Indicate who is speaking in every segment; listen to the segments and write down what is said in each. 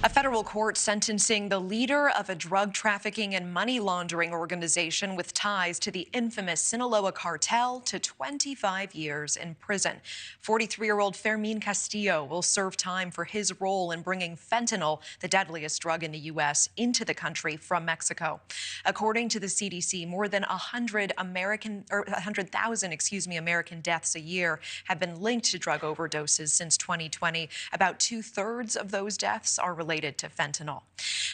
Speaker 1: A federal court sentencing the leader of a drug trafficking and money laundering organization with ties to the infamous Sinaloa Cartel to 25 years in prison. 43-year-old Fermin Castillo will serve time for his role in bringing fentanyl, the deadliest drug in the U.S., into the country from Mexico. According to the CDC, more than 100,000, American deaths a year have been linked to drug overdoses since 2020. About 2/3 of those deaths are related to fentanyl.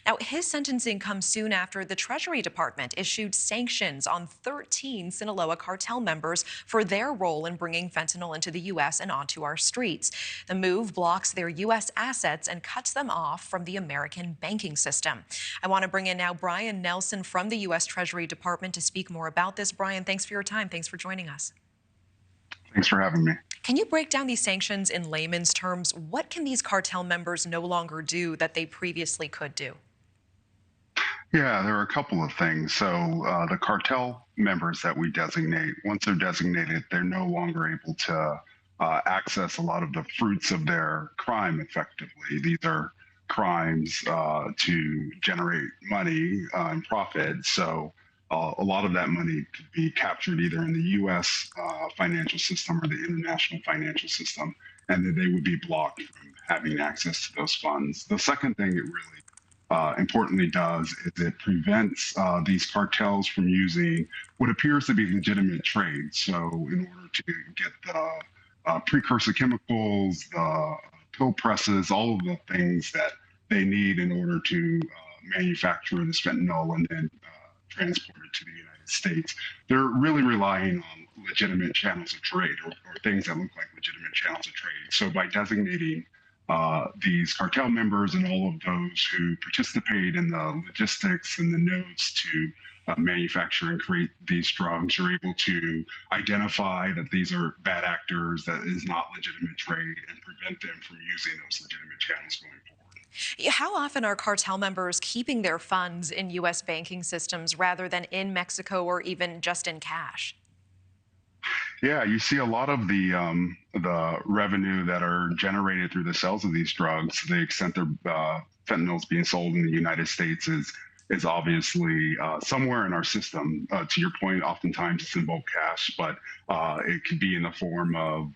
Speaker 1: Now, his sentencing comes soon after the Treasury Department issued sanctions on 13 Sinaloa Cartel members for their role in bringing fentanyl into the U.S. and onto our streets. The move blocks their U.S. assets and cuts them off from the American banking system. I want to bring in now Brian Nelson from the U.S. Treasury Department to speak more about this. Brian, thanks for your time. Thanks for joining us.
Speaker 2: Thanks for having me.
Speaker 1: Can you break down these sanctions in layman's terms? What can these cartel members no longer do that they previously could do?
Speaker 2: Yeah, there are a couple of things. So the cartel members that we designate, once they're designated, they're no longer able to access a lot of the fruits of their crime effectively. These are crimes to generate money and profit. So a lot of that money could be captured either in the U.S. Financial system or the international financial system, and then they would be blocked from having access to those funds. The second thing it really importantly does is it prevents these cartels from using what appears to be legitimate trade. So in order to get the precursor chemicals, the pill presses, all of the things that they need in order to manufacture this fentanyl and then transport it to the United States, they're really relying on legitimate channels of trade or things that look like legitimate channels of trade. So by designating these cartel members and all of those who participate in the logistics and the nodes to manufacture and create these drugs, you're able to identify that these are bad actors, that is not legitimate trade, and prevent them from using those legitimate channels going forward.
Speaker 1: How often are cartel members keeping their funds in U.S. banking systems rather than in Mexico or even just in cash?
Speaker 2: Yeah, you see a lot of the revenue that are generated through the sales of these drugs. To the extent their fentanyl is being sold in the United States is obviously somewhere in our system. To your point, oftentimes it's in bulk cash, but it could be in the form of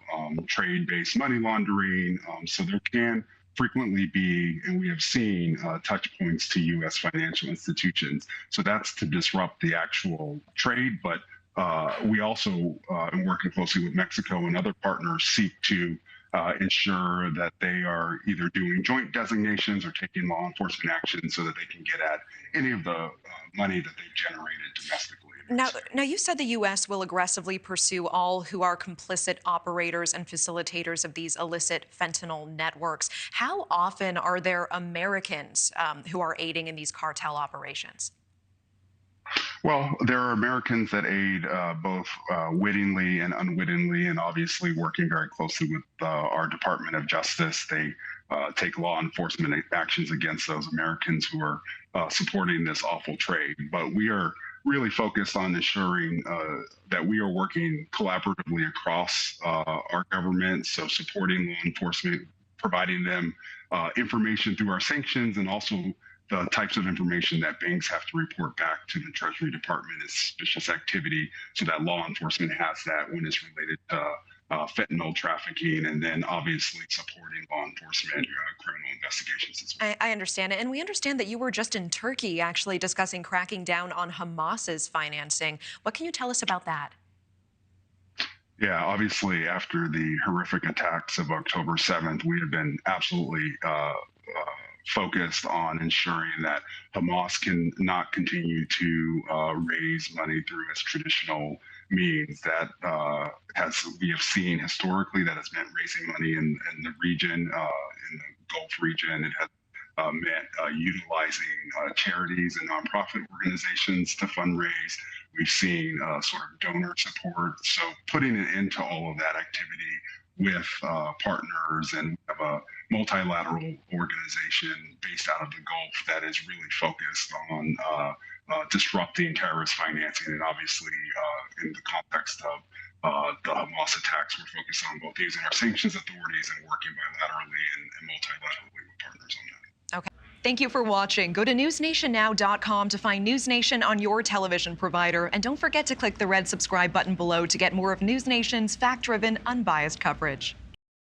Speaker 2: trade-based money laundering. So there can frequently be, and we have seen touch points to U.S. financial institutions. So that's to disrupt the actual trade, but we also, in working closely with Mexico and other partners, seek to ensure that they are either doing joint designations or taking law enforcement action so that they can get at any of the money that they've generated domestically.
Speaker 1: Now, you said the U.S. will aggressively pursue all who are complicit operators and facilitators of these illicit fentanyl networks. How often are there Americans who are aiding in these cartel operations?
Speaker 2: Well, there are Americans that aid both wittingly and unwittingly, and obviously working very closely with our Department of Justice. They take law enforcement actions against those Americans who are supporting this awful trade. But we are really focused on ensuring that we are working collaboratively across our government, so supporting law enforcement, providing them information through our sanctions, and also the types of information that banks have to report back to the Treasury Department as suspicious activity, so that law enforcement has that when it's related to fentanyl trafficking, and then obviously supporting law enforcement criminal investigations as well.
Speaker 1: I understand it. And we understand that you were just in Turkey actually discussing cracking down on Hamas's financing. What can you tell us about that?
Speaker 2: Yeah, obviously, after the horrific attacks of October 7th, we have been absolutely focused on ensuring that Hamas can not continue to raise money through its traditional means. That we have seen historically that has meant raising money in the region, in the Gulf region. It has meant utilizing charities and nonprofit organizations to fundraise. We've seen sort of donor support. So putting an end to all of that activity with partners, and we have a multilateral organization based out of the Gulf that is really focused on disrupting terrorist financing. And obviously, in the context of the Hamas attacks, we're focused on both using our sanctions authorities and working bilaterally and multilaterally with partners on that.
Speaker 1: Okay. Thank you for watching. Go to newsnationnow.com to find NewsNation on your television provider. And don't forget to click the red subscribe button below to get more of NewsNation's fact-driven, unbiased coverage.